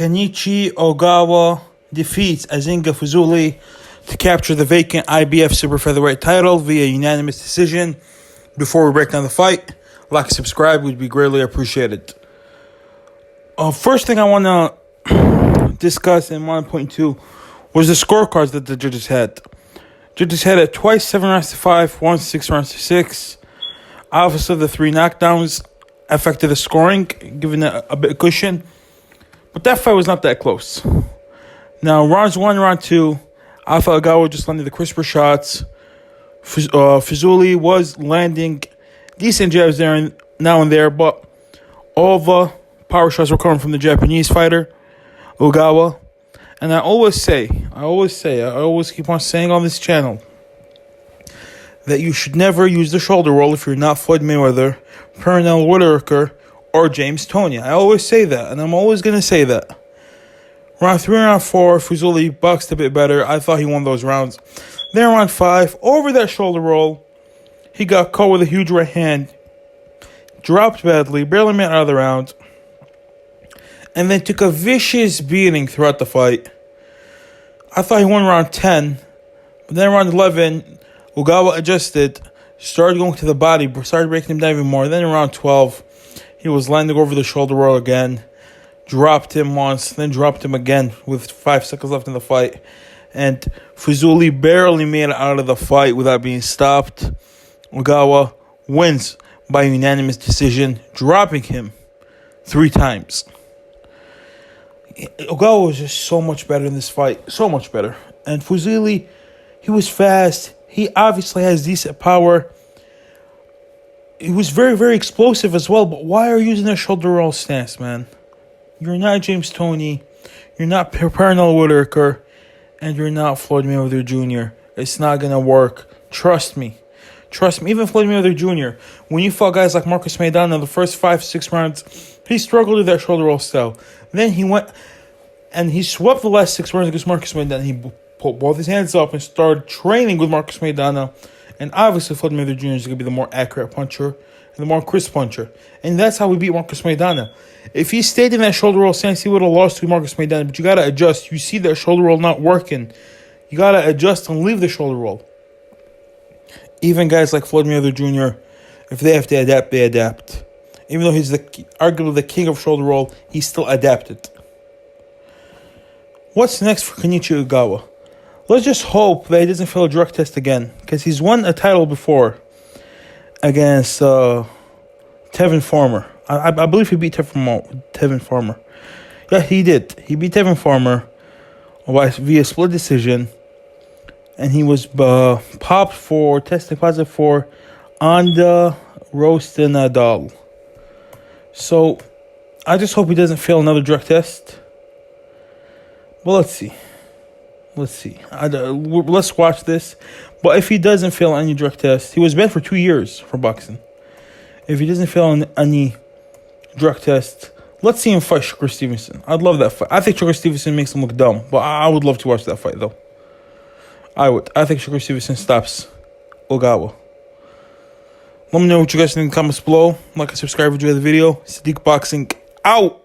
Kenichi Ogawa defeats Azinga Fuzile to capture the vacant IBF super featherweight title via unanimous decision. Before we break down the fight, like and subscribe would be greatly appreciated. First thing I want to discuss and want to point to was the scorecards that the judges had. Judges had it twice 7 rounds to 5, once 6 rounds to 6. Obviously, the 3 knockdowns affected the scoring, giving it a bit of cushion. But that fight was not that close. Now, rounds 1, round 2, I thought Ogawa just landed the crisper shots. Fuzile was landing decent jabs there and now and there, but all the power shots were coming from the Japanese fighter, Ogawa. And I always keep on saying on this channel that you should never use the shoulder roll if you're not Floyd Mayweather, Pernell Whitaker, or James Toney. I always say that, and I'm always going to say that. Round 3 and round 4, Fuzile boxed a bit better. I thought he won those rounds. Then round 5, over that shoulder roll, he got caught with a huge right hand, dropped badly, barely made it out of the round, and then took a vicious beating throughout the fight. I thought he won round 10, but then round 11, Ogawa adjusted, started going to the body, started breaking him down even more. Then in round 12, he was landing over the shoulder roll again, dropped him once, then dropped him again with 5 seconds left in the fight. And Fuzile barely made it out of the fight without being stopped. Ogawa wins by unanimous decision, dropping him 3 times. Ogawa was just so much better in this fight. So much better. And Fuzile, he was fast. He obviously has decent power. He was very, very explosive as well. But why are you using that shoulder roll stance, man? You're not James Toney. You're not Pernell Whitaker. And you're not Floyd Mayweather Jr. It's not going to work. Trust me. Even Floyd Mayweather Jr., when you fought guys like Marcus Maidana in the first 5-6 rounds, he struggled with that shoulder roll style. Then he went and he swept the last 6 rounds against Marcus Maidana. He put both his hands up and started training with Marcus Maidana. And obviously, Floyd Mayweather Jr. is going to be the more accurate puncher and the more crisp puncher. And that's how we beat Marcus Maidana. If he stayed in that shoulder roll stance, he would have lost to Marcus Maidana. But you got to adjust. You see that shoulder roll not working. You got to adjust and leave the shoulder roll. Even guys like Floyd Mayweather Jr., if they have to adapt, they adapt. Even though he's arguably the king of shoulder roll, he still adapted. What's next for Kenichi Ogawa? Let's just hope that he doesn't fail a drug test again, because he's won a title before against Tevin Farmer. I believe he beat Tevin Farmer. Yeah, he did. He beat Tevin Farmer via split decision. And he was popped for testing positive for Anda Rostenadal. So I just hope he doesn't fail another drug test. But let's see. Let's watch this. But if he doesn't fail any drug test, he was banned for 2 years from boxing. If he doesn't fail any drug test, let's see him fight Shakur Stevenson. I'd love that fight. I think Shakur Stevenson makes him look dumb, but I would love to watch that fight though. I would. I think Shakur Stevenson stops Ogawa. Let me know what you guys think in the comments below. Like and subscribe if you enjoyed the video. Sadiq Boxing out.